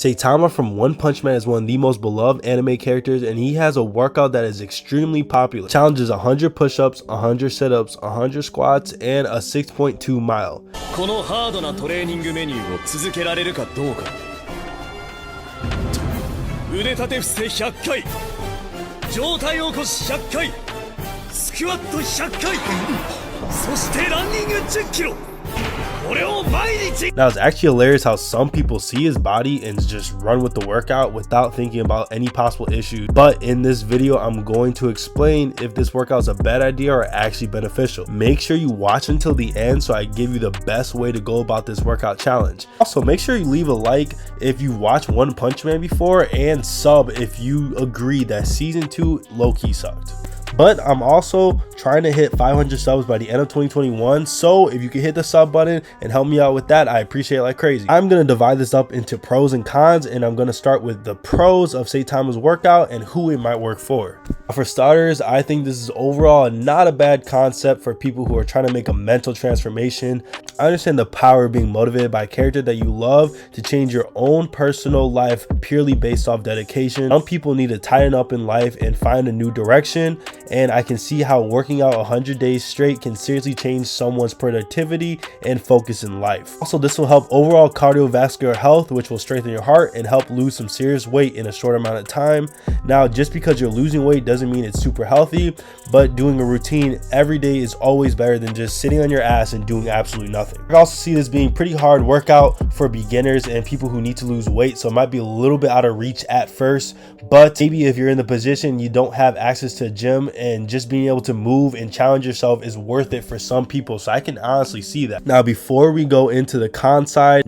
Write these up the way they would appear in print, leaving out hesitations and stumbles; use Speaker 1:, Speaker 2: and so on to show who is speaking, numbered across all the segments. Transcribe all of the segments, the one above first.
Speaker 1: Saitama from One Punch Man is one of the most beloved anime characters, and he has a workout that is extremely popular. Challenges 100 push-ups, 100 sit-ups, 100 squats, and a 6.2 mile.
Speaker 2: このハードなトレーニングメニューを続けられるかどうか。腕立て伏せ100回、上体起こし100回、スクワット100回、そしてランニング10キロ。
Speaker 1: Now, it's actually hilarious how some people see his body and just run with the workout without thinking about any possible issues. But in this video, I'm going to explain if this workout is a bad idea or actually beneficial. Make sure you watch until the end so I give you the best way to go about this workout challenge. Also, make sure you leave a like if you watched One Punch Man before, and sub if you agree that season 2 low-key sucked. But I'm also trying to hit 500 subs by the end of 2021, so if you can hit the sub button and help me out with that, I appreciate it like crazy. I'm going to divide this up into pros and cons, and I'm going to start with the pros of Saitama's workout and who it might work for. For starters, I think this is overall not a bad concept for people who are trying to make a mental transformation. I understand the power of being motivated by a character that you love to change your own personal life purely based off dedication. Some people need to tighten up in life and find a new direction, and I can see how working out 100 days straight can seriously change someone's productivity and focus in life. Also, this will help overall cardiovascular health, which will strengthen your heart and help lose some serious weight in a short amount of time. Now, just because you're losing weight doesn't mean it's super healthy, but doing a routine every day is always better than just sitting on your ass and doing absolutely nothing. I also see this being pretty hard workout for beginners and people who need to lose weight, so it might be a little bit out of reach at first, but maybe if you're in the position you don't have access to a gym, and just being able to move and challenge yourself is worth it for some people. So I can honestly see that. Now, before we go into the con side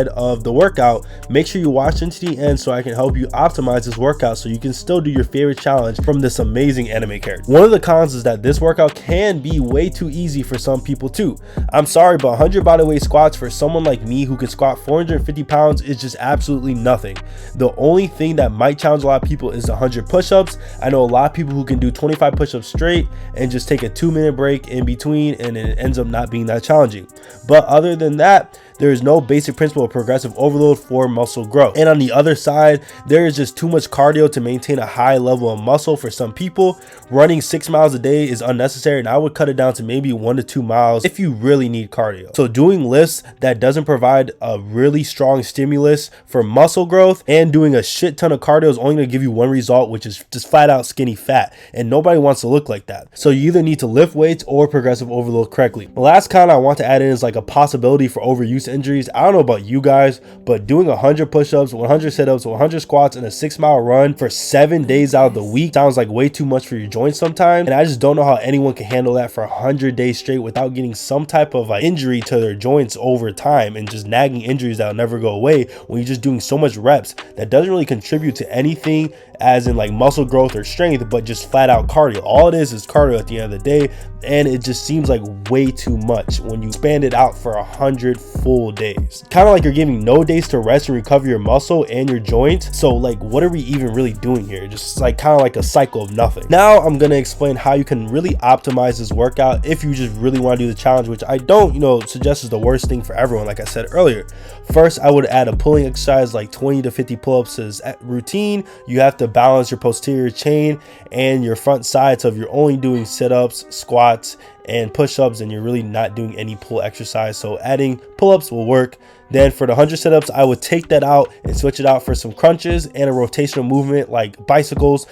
Speaker 1: of the workout, make sure you watch into the end so I can help you optimize this workout so you can still do your favorite challenge from this amazing anime character. One of the cons is that this workout can be way too easy for some people too. I'm sorry, but 100 bodyweight squats for someone like me who can squat 450 pounds is just absolutely nothing. The only thing that might challenge a lot of people is 100 push-ups. I know a lot of people who can do 25 push-ups straight and just take a 2-minute break in between, and it ends up not being that challenging. But other than that, there is no basic principle of progressive overload for muscle growth. And on the other side, there is just too much cardio to maintain a high level of muscle for some people. Running 6 miles a day is unnecessary, and I would cut it down to maybe 1 to 2 miles if you really need cardio. So doing lifts that doesn't provide a really strong stimulus for muscle growth and doing a shit ton of cardio is only going to give you one result, which is just flat out skinny fat, and nobody wants to look like that. So you either need to lift weights or progressive overload correctly. The last con I want to add in is like a possibility for overuse injuries. I don't know about you guys, but doing 100 push-ups, 100 sit-ups, 100 squats, and a 6-mile run for 7 days out of the week sounds like way too much for your joints sometimes, and I just don't know how anyone can handle that for 100 days straight without getting some type of like injury to their joints over time, and just nagging injuries that'll never go away when you're just doing so much reps that doesn't really contribute to anything as in like muscle growth or strength, but just flat out cardio. All it is cardio at the end of the day, and it just seems like way too much when you span it out for 100 full days. Kind of like you're giving no days to rest and recover your muscle and your joints. So like, what are we even really doing here? Just like kind of like a cycle of nothing. Now I'm gonna explain how you can really optimize this workout if you just really want to do the challenge, which I don't suggest is the worst thing for everyone, like I said earlier. First, I would add a pulling exercise like 20 to 50 pull-ups to this routine. You have to balance your posterior chain and your front side, so if you're only doing sit-ups, squats, and push-ups, and you're really not doing any pull exercise, so adding pull-ups will work. Then for the 100 sit-ups, I would take that out and switch it out for some crunches and a rotational movement like bicycles,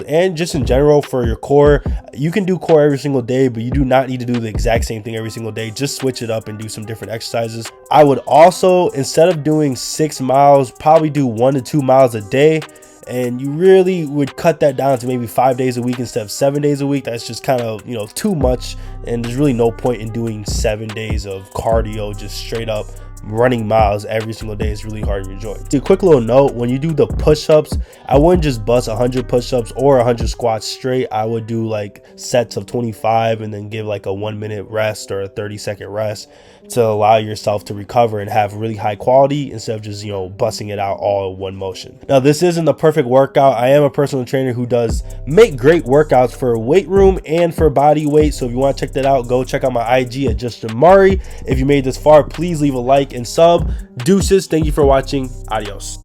Speaker 1: and just in general for your core. You can do core every single day, but you do not need to do the exact same thing every single day. Just switch it up and do some different exercises. I would also, instead of doing 6 miles, probably do 1 to 2 miles a day. And you really would cut that down to maybe 5 days a week instead of 7 days a week. That's just kind of, too much. And there's really no point in doing 7 days of cardio, just straight up running miles every single day is really hard on your joints. A quick little note, when you do the push-ups, I wouldn't just bust 100 push-ups or 100 squats straight. I would do like sets of 25 and then give like a 1-minute rest or a 30-second rest to allow yourself to recover and have really high quality instead of just, you know, busting it out all in one motion. Now, this isn't the perfect workout. I am a personal trainer who does make great workouts for weight room and for body weight. So if you want to check that out, go check out my IG at JustinMari. If you made this far, please leave a like and sub. Deuces. Thank you for watching. Adios.